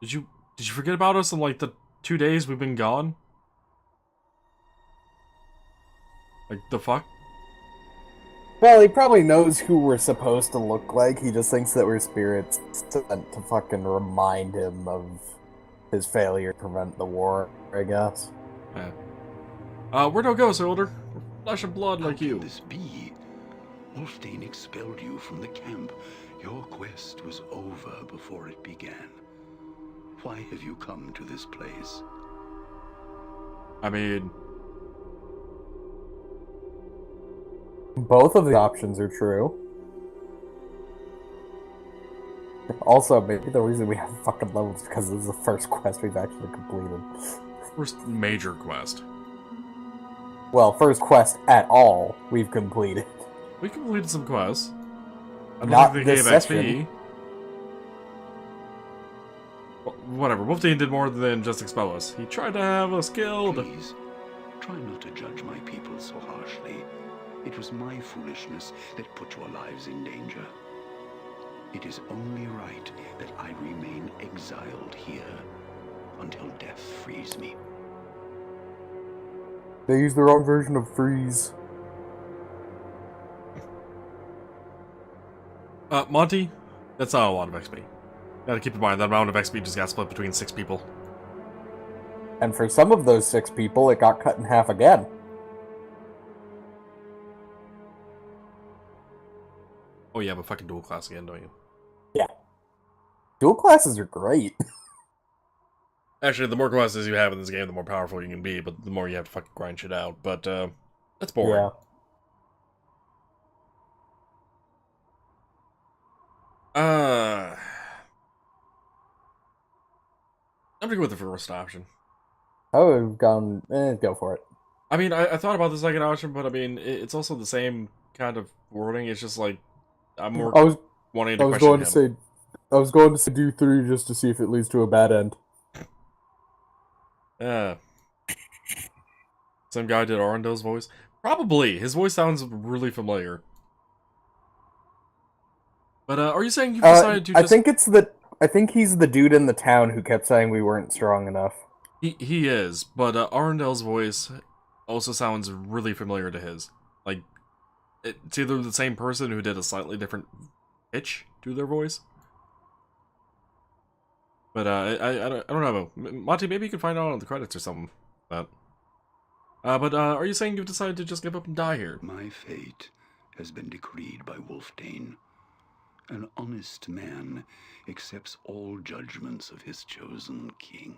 Did you forget about us in like the 2 days we've been gone? Like the fuck? Well, he probably knows who we're supposed to look like. He just thinks that we're spirits sent to fucking remind him of his failure to prevent the war, I guess. Yeah. Where'd it go, Hjollder? We're flesh and blood How like can you. this be? Wolfdane expelled you from the camp. Your quest was over before it began. Why have you come to this place? I mean, Both of the options are true. Also, maybe the reason we have fucking levels is because this is the first quest we've actually completed. first major quest. Well, first quest at all we've completed. We completed some quests. I don't think Not they this gave session. XP. Well, whatever, Wolfdane did more than just expel us. He tried to have us killed. Please, try not to judge my people so harshly. It was my foolishness that put your lives in danger. It is only right that I remain exiled here until death frees me. They use their own version of freeze. Monty, that's not a lot of XP. Gotta keep in mind, that amount of XP just got split between 6 people. And for some of those 6 people, it got cut in half again. Oh, you have a fucking dual class again, don't you? Yeah. Dual classes are great. Actually, the more classes you have in this game, the more powerful you can be, but the more you have to fucking grind shit out. But, that's boring. Yeah. Uh... I'm gonna go with the first option. Oh, we've gone. Go for it. I mean, I thought about the second option, but I mean, it's also the same kind of wording. It's just like, I'm more I was wanting I to was question going to him. say I was going to say do 3 just to see if it leads to a bad end. Uh, Some guy did Arendo's voice. Probably. His voice sounds really familiar. But, are you saying you've decided to I just... think I think he's the dude in the town who kept saying we weren't strong enough. He is, but, Arendel's voice also sounds really familiar to his. Like, it's either the same person who did a slightly different pitch to their voice. But, I don't know. Monty, maybe you can find out on the credits or something. But, are you saying you've decided to just give up and die here? My fate has been decreed by Wolfdane. An honest man accepts all judgments of his chosen king.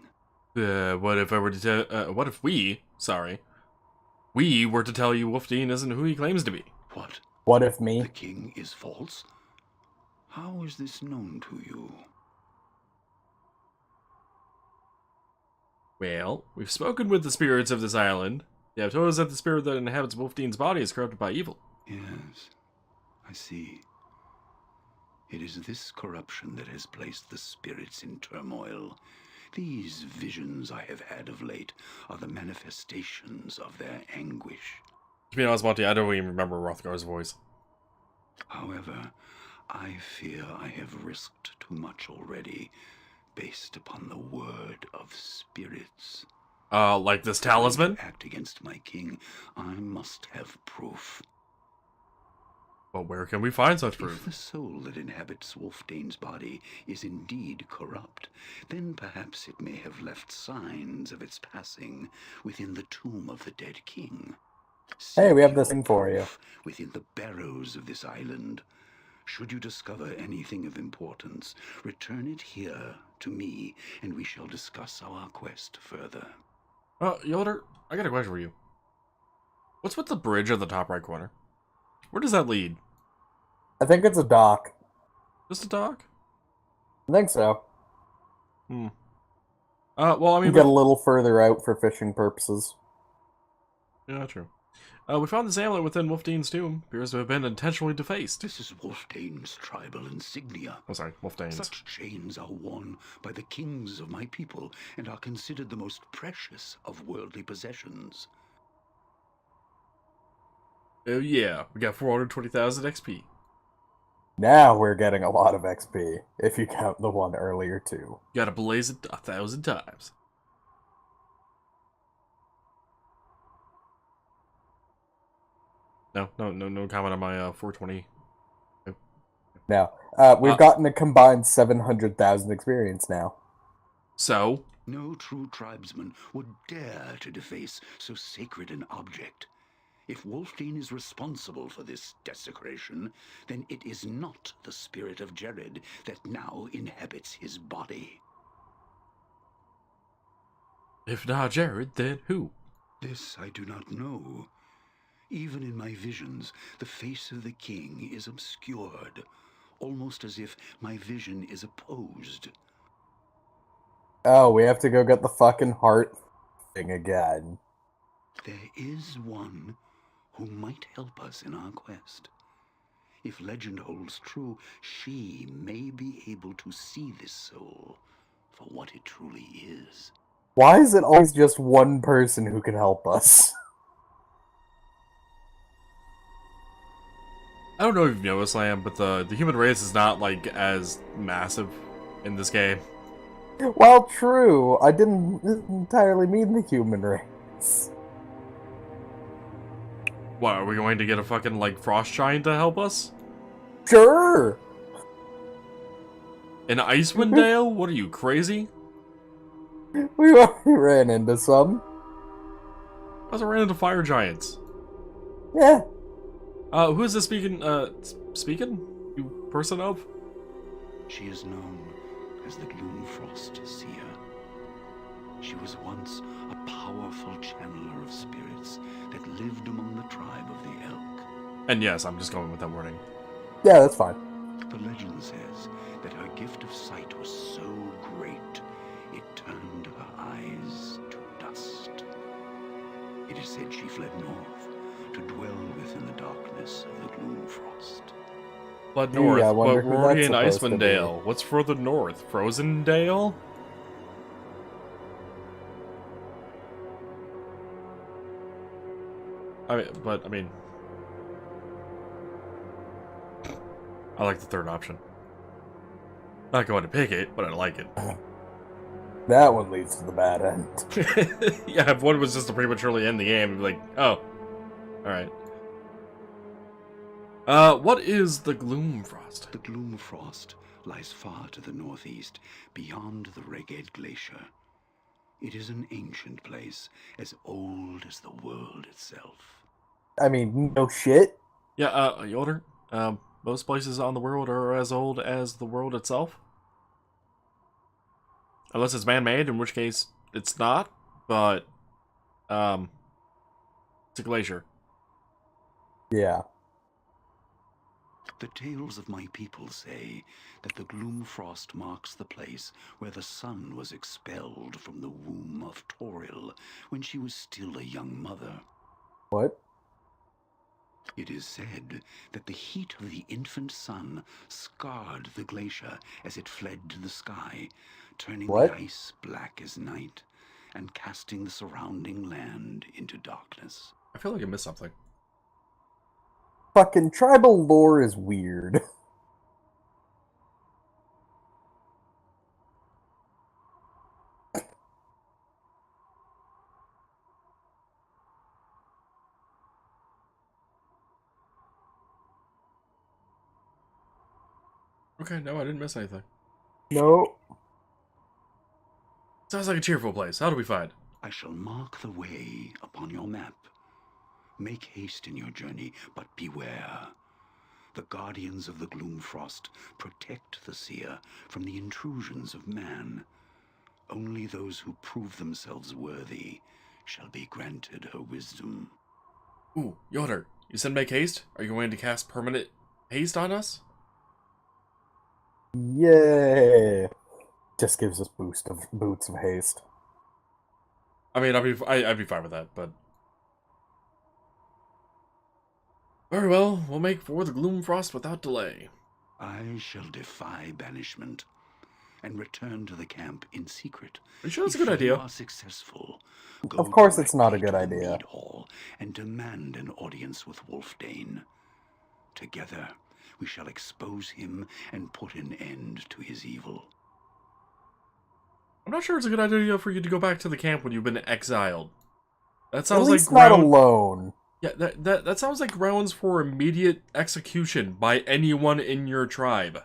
What if I were to what if we were to tell you Wolfdane isn't who he claims to be? What? What if The me? king is false? How is this known to you? Well, we've spoken with the spirits of this island. They have told us that the spirit that inhabits Wolfdane's body is corrupted by evil. Yes, I see. It is this corruption that has placed the spirits in turmoil. These visions I have had of late are the manifestations of their anguish. To be honest, Monty, I don't even remember Rothgar's voice. However, I fear I have risked too much already, based upon the word of spirits. Like this talisman? To act against my king, I must have proof. But where can we find such If proof? the soul that inhabits Wolfdane's body is indeed corrupt, then perhaps it may have left signs of its passing within the tomb of the dead king. Hey, we have Seek this your thing for you. proof within the barrows of this island. Should you discover anything of importance, return it here to me, and we shall discuss our quest further. Hjollder, I got a question for you. What's with the bridge at the top right corner? Where does that lead? I think it's a dock. Just a dock? I think so. Hmm. Well, I You mean, get a little further out for fishing purposes. yeah, true. We found this amulet within Wolfdane's tomb. Appears to have been intentionally defaced. This is Wolfdane's tribal insignia. Oh, sorry, Wolfdane's. Such chains are worn by the kings of my people and are considered the most precious of worldly possessions. Oh yeah, we got 420,000 XP. Now we're getting a lot of XP, if you count the one earlier too. You gotta blaze it 1,000 times. No comment on my 420. Now, we've gotten a combined 700,000 experience now. So? No true tribesman would dare to deface so sacred an object. If Wulfdene is responsible for this desecration, then it is not the spirit of Jared that now inhabits his body. If not Jared, then who? This I do not know. Even in my visions, the face of the king is obscured, almost as if my vision is opposed. Oh, we have to go get the fucking heart thing again. There is one who might help us in our quest. If legend holds true, she may be able to see this soul for what it truly is. Why is it always just one person who can help us? I don't know if you've noticed, Lamb, but the human race is not, like, as massive in this game. Well, true. I didn't entirely mean the human race. What, are we going to get a fucking, like, frost giant to help us? Sure! In Icewind Dale? What are you, crazy? We already ran into some. I was ran into fire giants. Yeah. Who is this speaking, You person of? She is known as the Gloomfrost Seer. She was once a powerful channeler of spirits that lived among the tribe of the Elk. And yes, I'm just going with that wording. Yeah, that's fine. The legend says that her gift of sight was so great, it turned her eyes to dust. It is said she fled north to dwell within the darkness of the Gloomfrost. But north, I wonder but who we're already in that's supposed to Icewind be. Dale. What's further north? Frozen Dale? I mean, I like the third option. Not going to pick it, but I like it. That one leads to the bad end. Yeah, if one was just to prematurely end the game, it'd be like, oh, alright. What is the Gloomfrost? The Gloomfrost lies far to the northeast, beyond the Reged Glacier. It is an ancient place, as old as the world itself. I mean, no shit. Yeah, Hjollder, most places on the world are as old as the world itself. Unless it's man-made, in which case it's not, but, it's a glacier. Yeah. The tales of my people say that the Gloomfrost marks the place where the sun was expelled from the womb of Toril when she was still a young mother. What? It is said that the heat of the infant sun scarred the glacier as it fled to the sky, turning What? the ice black as night and casting the surrounding land into darkness. I feel like I missed something. Fucking tribal lore is weird. Okay, no, I didn't miss anything. No. Sounds like a cheerful place. How do we find? I shall mark the way upon your map. Make haste in your journey, but beware. The guardians of the Gloomfrost protect the seer from the intrusions of man. Only those who prove themselves worthy shall be granted her wisdom. Ooh, Hjollder, you said make haste? Are you going to cast permanent haste on us? Yay. Just gives us boots of haste. I mean, I'd be fine with that, but... Very well, we'll make for the Gloomfrost without delay. I shall defy banishment and return to the camp in secret. Are you sure that's a good If you idea? are successful, Of course it's go not a directly good to the idea. Mead Hall and demand an audience with Wulfdane. Together, We shall expose him and put an end to his evil. I'm not sure it's a good idea for you to go back to the camp when you've been exiled. That At sounds least like not alone. Yeah, that sounds like grounds for immediate execution by anyone in your tribe.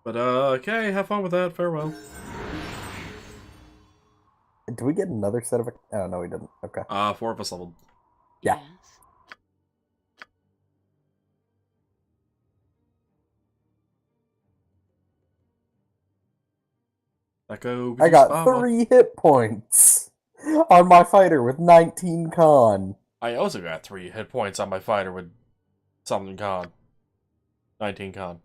But, okay, have fun with that. Farewell. Do we get another set of... Oh, no, we didn't. Okay. 4 of us leveled. Yeah. Yes. Echo. I got 3 hit points on my fighter with 19 con. I also got 3 hit points on my fighter with something con. 19 con.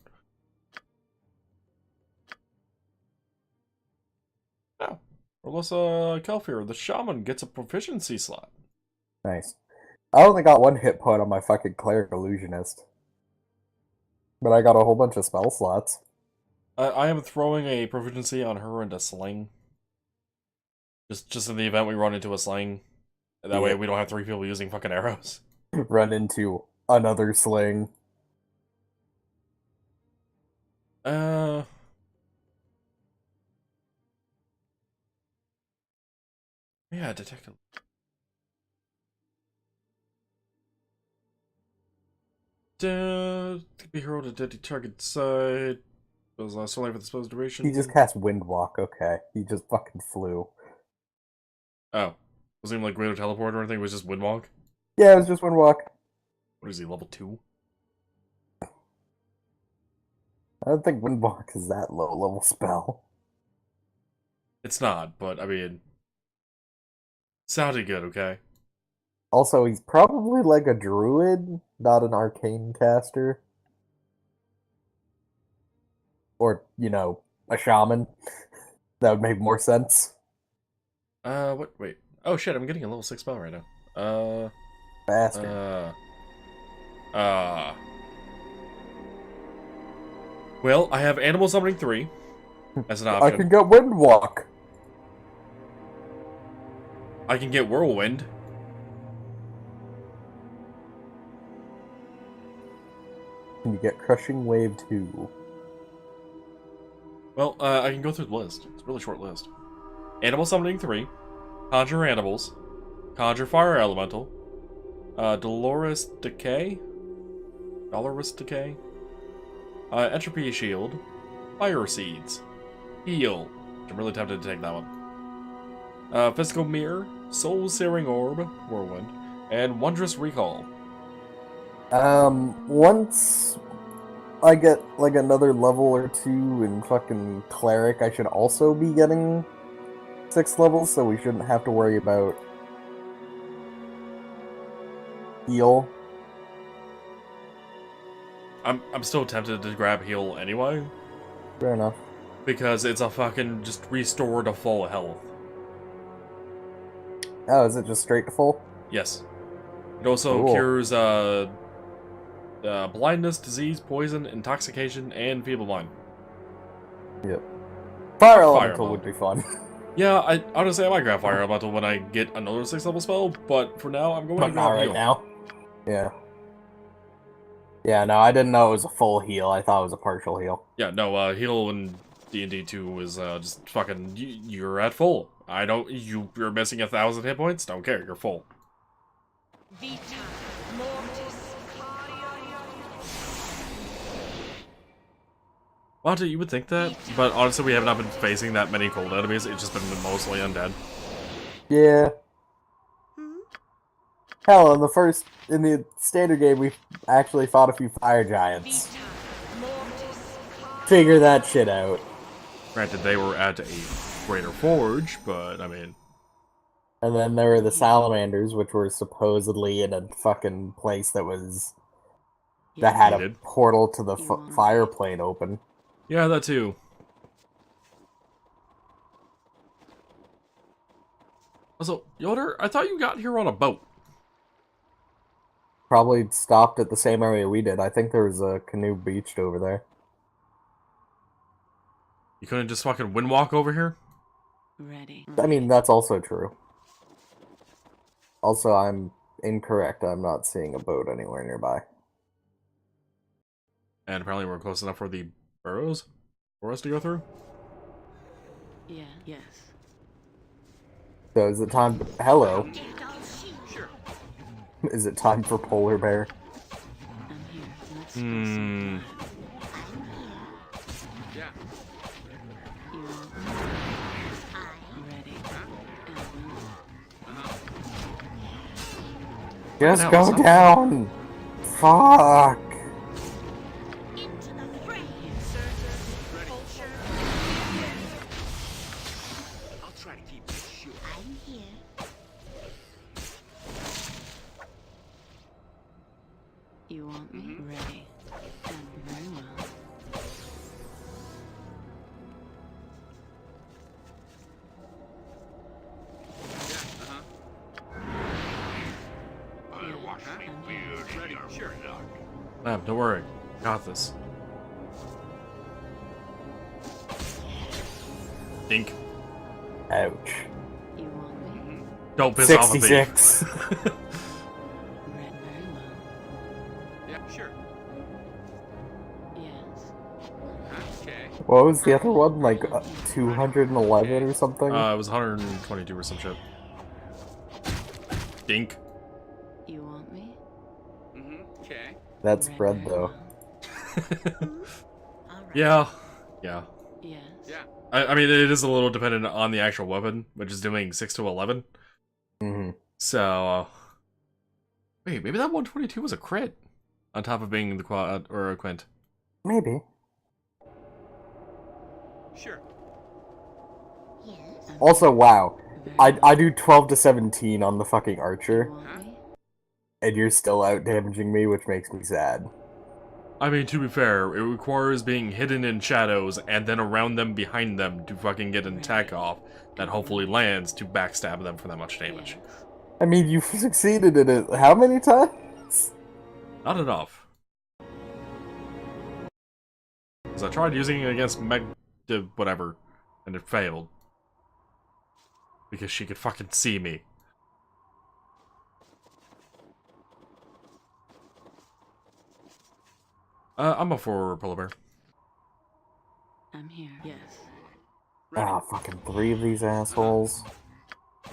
Oh. Alyssa Kelfier, the shaman, gets a proficiency slot. Nice. I only got 1 hit point on my fucking cleric illusionist. But I got a whole bunch of spell slots. I am throwing a proficiency on her into sling. Just in the event we run into a sling. That way we don't have 3 people using fucking arrows. Run into another sling. Yeah, detective. Be hero to deadly target side. Those last only for the supposed duration. He just cast Windwalk, okay. He just fucking flew. Oh. Wasn't even like Greater Teleport or anything, it was just Windwalk? Yeah, it was just Windwalk. What is he, level 2? I don't think Windwalk is that low level spell. It's not, but I mean... Sounded good, okay? Also, he's probably like a druid, not an arcane caster. Or, you know, a shaman. That would make more sense. What? Wait. Oh shit, I'm getting a level 6 spell right now. Bastard. Well, I have Animal Summoning 3 as an I option. can get Windwalk. I can get Whirlwind. Can you get Crushing Wave 2? Well, I can go through the list. It's a really short list. Animal Summoning 3, Conjure Animals, Conjure Fire Elemental, Dolorous Decay, Entropy Shield, Fire Seeds, Heal, which I'm really tempted to take that one, Physical Mirror, Soul Searing Orb, Whirlwind, and Wondrous Recall. Once I get like another level or 2 in fucking Cleric, I should also be getting 6 levels, so we shouldn't have to worry about heal. I'm still tempted to grab Heal anyway, Fair enough. because it's a fucking just restore to full health. Oh, is it just straight to full? Yes. It also Cool. cures blindness, disease, poison, intoxication, and feeble mind. Yep. Fire Fire Elemental Elemental. would be fun. Yeah, I honestly I might grab Fire Elemental when I get another 6th level spell, but for now I'm going to But not grab right Heal. now. Yeah. Yeah, no, I didn't know it was a full heal. I thought it was a partial heal. Yeah, no, Heal in D&D 2 is just fucking you're at full. I don't you're missing 1,000 hit points. Don't care, you're full. Vita Mortis. Wanta, you would think that, but honestly we have not been facing that many cold enemies. It's just been mostly undead. Yeah. Hell, in the standard game, we actually fought a few fire giants. Vita Mortis. Figure that shit out. Granted, they were at a greater forge, but I mean, And then there were the salamanders, which were supposedly in a fucking place that had a Needed. portal to the fire plane open. yeah, that too. Also, Hjollder, I thought you got here on a boat. Probably stopped at the same area we did. I think there was a canoe beached over there. You couldn't just fucking windwalk over here? Ready. I mean, that's also true. Also, I'm incorrect. I'm not seeing a boat anywhere nearby. And apparently we're close enough for the burrows for us to go through. Yeah. Yes. So is it time? Hello. Sure. Is it time for polar bear? I'm here. Let's spill some blood. Yeah. You ready? Just That go was something. down. Fuck. Into the fray. Ready. Culture. I'll try to keep this short. I'm here. You want me? Ready. And very well. Ready. Sure. Don't worry. Got this. Dink. Ouch. You want me? Don't piss off of me. 66. Read very well. Yeah, sure. Yes. Okay. What was the other one? Like 211 or something? It was 122 or some shit. Dink. You want me? Okay. That's Read bread very though. well. All right. Yeah. Yeah. Yes. Yeah. I mean, it is a little dependent on the actual weapon, which is doing 6 to 11. hmm So, wait, maybe that 122 was a crit on top of being the quad or a quint. Maybe. Sure. Yes. Also, wow. Very I do 12 to 17 on the fucking You archer, want me? and you're still out damaging me, which makes me sad. I mean, to be fair, it requires being hidden in shadows and then around them, behind them, to fucking get an attack off that hopefully lands to backstab them for that much damage. Yes. I mean, you've succeeded in it how many times? Not enough. Because I tried using it against whatever, and it failed. Because she could fucking see me. I'm a for polar bear. I'm here. Yes. Ah, fucking 3 of these assholes.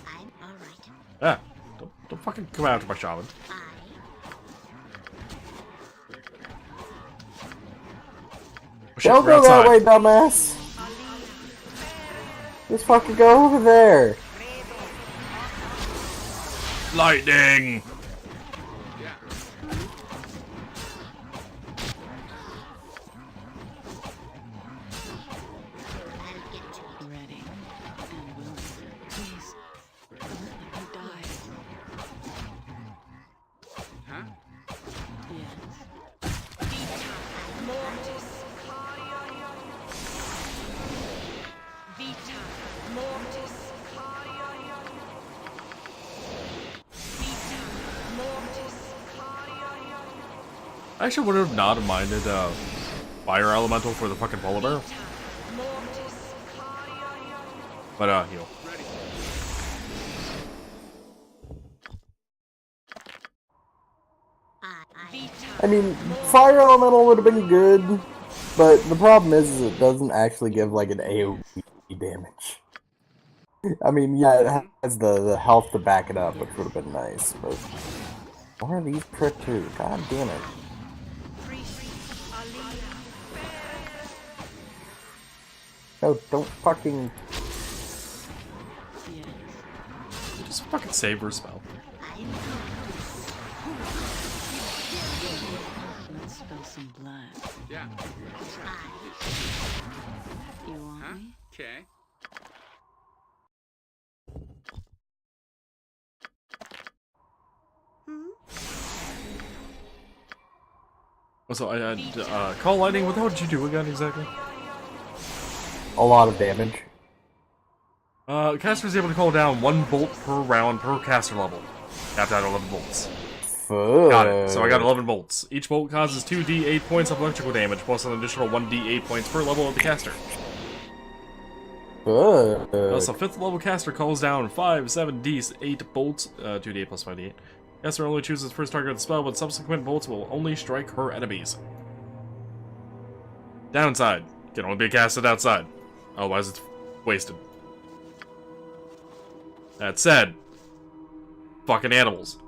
I'm all right. Ah, don't fucking come after my shaman. I. Oh, shit, Don't we're go that outside. way, dumbass! Just fucking go over there! Lightning! Yeah. I'll get to it. Ready. And willing. Please. Don't let me die. Huh? Yes. Vita mortis. Vita mortis. Vita mortis. I actually would have not minded fire elemental for the fucking polar bear, Vita mortis. but heal. Ready. Vita. I mean, fire elemental would have been good, but the problem is it doesn't actually give like an AoE damage. I mean, yeah, it has the health to back it up, which would have been nice, but what are these crit too? God damn it. No, don't fucking. Yes. Just fucking save her spell. Let's spill some blood. Yeah. You want Huh? me? Okay. Also, I had call lightning. What the hell did you do again exactly? A lot of damage. The caster is able to call down 1 bolt per round per caster level. Capped out 11 bolts. Fuck. Got it. So I got 11 bolts. Each bolt causes 2d8 points of electrical damage, plus an additional 1d8 points per level of the caster. Fuck. Thus, a 5th level caster calls down 5, 7, d8 bolts, 2d8 plus 5d8, Esther only chooses first target of the spell, but subsequent bolts will only strike her enemies. Downside. Can only be casted outside. Otherwise it's wasted. That said, fucking animals.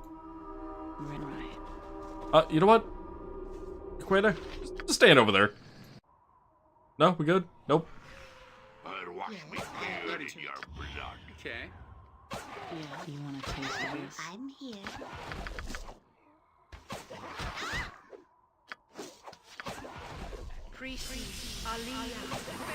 Right. You know what? Quaida, just stand over there. No, we good? Nope. I'll wash me good in your blood. Okay. Yeah, you want a taste of this? I'm here. Priest Alia.